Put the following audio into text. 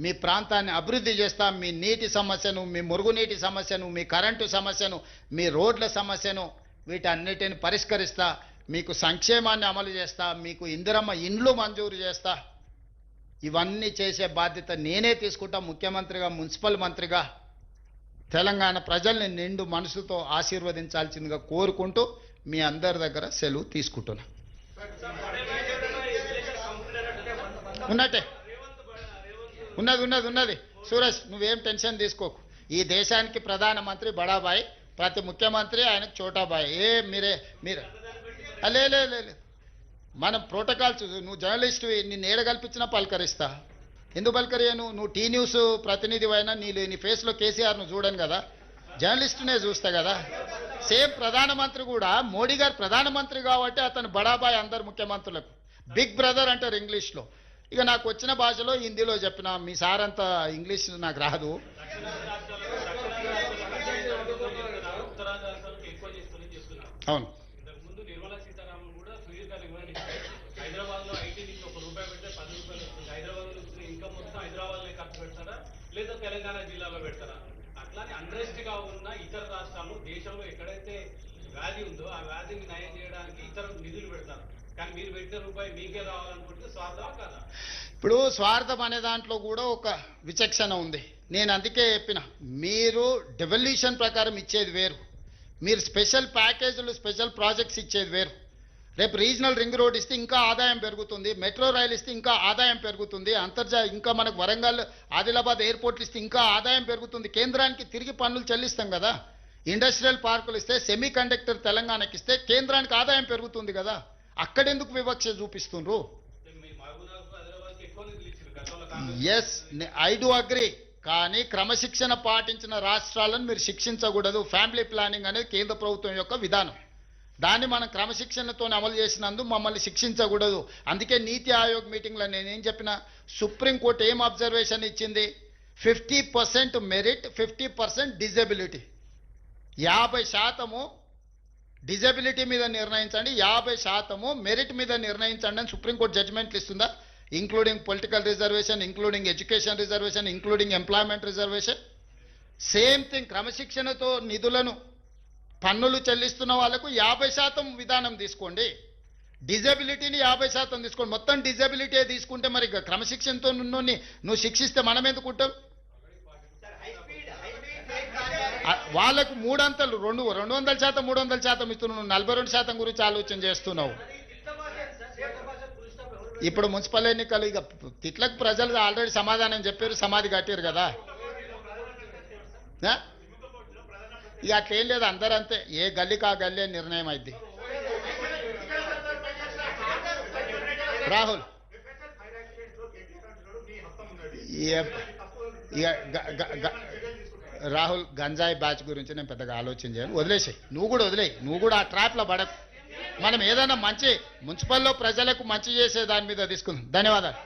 మీ ప్రాంతాన్ని అభివృద్ధి చేస్తా, మీ నీటి సమస్యను, మీ మురుగునీటి సమస్యను, మీ కరెంటు సమస్యను, మీ రోడ్ల సమస్యను వీటన్నిటిని పరిష్కరిస్తా, మీకు సంక్షేమాన్ని అమలు చేస్తా, మీకు ఇందిరమ్మ ఇండ్లు మంజూరు చేస్తా. ఇవన్నీ చేసే బాధ్యత నేనే తీసుకుంటా ముఖ్యమంత్రిగా, మున్సిపల్ మంత్రిగా. తెలంగాణ ప్రజల్ని నిండు మనసుతో ఆశీర్వదించాల్సిందిగా కోరుకుంటూ మీ అందరి దగ్గర సెలవు తీసుకుంటున్నా. ఉన్నట్టే ఉన్నది సూరజ్, నువ్వేం టెన్షన్ తీసుకోకు. ఈ దేశానికి ప్రధానమంత్రి బడాబాయ్, ప్రతి ముఖ్యమంత్రి ఆయనకు చోటాబాయ్. మీరే లేదు మనం ప్రోటోకాల్స్. నువ్వు జర్నలిస్ట్, నిన్ను ఏడగల్పించినా పలకరిస్తా. ఎందుకు పలకరియను? నువ్వు టీ న్యూస్ ప్రతినిధి అయినా నీ ఫేస్లో కేసీఆర్ను చూడను కదా, జర్నలిస్టునే చూస్తా కదా. సేమ్ ప్రధానమంత్రి కూడా, మోడీ గారు ప్రధానమంత్రి కాబట్టి అతను బడాబాయ్ అందరు ముఖ్యమంత్రులకు. బిగ్ బ్రదర్ అంటారు ఇంగ్లీష్లో. ఇక నాకు వచ్చిన భాషలో హిందీలో చెప్పిన. మీ సార్ అంత ఇంగ్లీష్ నాకు రాదు. అవును, హైదరాబాద్లో ఐటీ నుంచి ₹1 పెడితే ₹10 హైదరాబాద్ నుంచి ఇన్కమ్ మొత్తం హైదరాబాద్లో ఖర్చు పెడతారా లేదా తెలంగాణ జిల్లాలో పెడతారా? అట్లానే అన్రెస్ట్ గా ఉన్న ఇతర రాష్ట్రాల్లో, దేశంలో ఎక్కడైతే వ్యాధి ఉందో ఆ వ్యాధిని నయం చేయడానికి ఇతర నిధులు పెడతారు. కానీ మీరు పెట్టిన రూపాయి మీకే రావాలనుకుంటే స్వార్థమా కాదా? ఇప్పుడు స్వార్థం అనే దాంట్లో కూడా ఒక విచక్షణ ఉంది. నేను అందుకే చెప్పిన, మీరు డెవల్యూషన్ ప్రకారం ఇచ్చేది వేరు, మీరు స్పెషల్ ప్యాకేజీలు, స్పెషల్ ప్రాజెక్ట్స్ ఇచ్చేది వేరు. రేపు రీజనల్ రింగ్ రోడ్ ఇస్తే ఇంకా ఆదాయం పెరుగుతుంది, మెట్రో రైలు ఇస్తే ఇంకా ఆదాయం పెరుగుతుంది, ఇంకా మనకు వరంగల్, ఆదిలాబాద్ ఎయిర్పోర్ట్లు ఇస్తే ఇంకా ఆదాయం పెరుగుతుంది. కేంద్రానికి తిరిగి పన్నులు చెల్లిస్తాం కదా. ఇండస్ట్రియల్ పార్కులు ఇస్తే, సెమీ కండక్టర్ తెలంగాణకి ఇస్తే కేంద్రానికి ఆదాయం పెరుగుతుంది కదా. అక్కడెందుకు వివక్ష చూపిస్తుండ్రు? Yes, I do agree. కానీ క్రమశిక్షణ పాటించిన రాష్ట్రాలను మీరు శిక్షించకూడదు. ఫ్యామిలీ ప్లానింగ్ అనేది కేంద్ర ప్రభుత్వం యొక్క విధానం. దాన్ని మనం క్రమశిక్షణతో అమలు చేసినందుకు మమ్మల్ని శిక్షించకూడదు. అందుకే నీతి ఆయోగ్ మీటింగ్లో నేనేం చెప్పిన, సుప్రీంకోర్టు ఏం అబ్జర్వేషన్ ఇచ్చింది? 50% మెరిట్, 50% డిజబిలిటీ. 50% డిజబిలిటీ మీద నిర్ణయించండి, 50% మెరిట్ మీద నిర్ణయించండి అని సుప్రీంకోర్టు జడ్జిమెంట్లు ఇస్తుందా? Including political reservation, including education reservation, including employment reservation. Same thing, క్రమశిక్షణతో నిధులను, పన్నులు చెల్లిస్తున్న వాళ్ళకు 50% విధానం తీసుకోండి, డిజబిలిటీని 50% తీసుకోండి. మొత్తం డిజబిలిటీ తీసుకుంటే మరి క్రమశిక్షణతో నువ్వు శిక్షిస్తే మనం ఎందుకు ఉంటాం? వాళ్ళకు 3 అంతలు, 200% 300% ఇస్తున్నావు. 42% గురించి ఆలోచన చేస్తున్నావు. ఇప్పుడు మున్సిపల్ ఎన్నికలు, ఇక తిట్లకు ప్రజలు ఆల్రెడీ సమాధానం చెప్పారు, సమాధి కట్టారు కదా. ఇక అట్లేం లేదు, అందరూ అంతే. ఏ గల్లీకి ఆ గల్లీ నిర్ణయం అయింది. రాహుల్, రాహుల్ గంజాయి బ్యాచ్ గురించి నేను పెద్దగా ఆలోచన చేయను, వదిలేసాయి. నువ్వు కూడా వదిలేయి, నువ్వు కూడా ఆ ట్రాప్లో పడకు. మనం ఏదైనా మంచి మున్సిపల్లో ప్రజలకు మంచి చేసే దాని మీద తీసుకుందాం. ధన్యవాదాలు.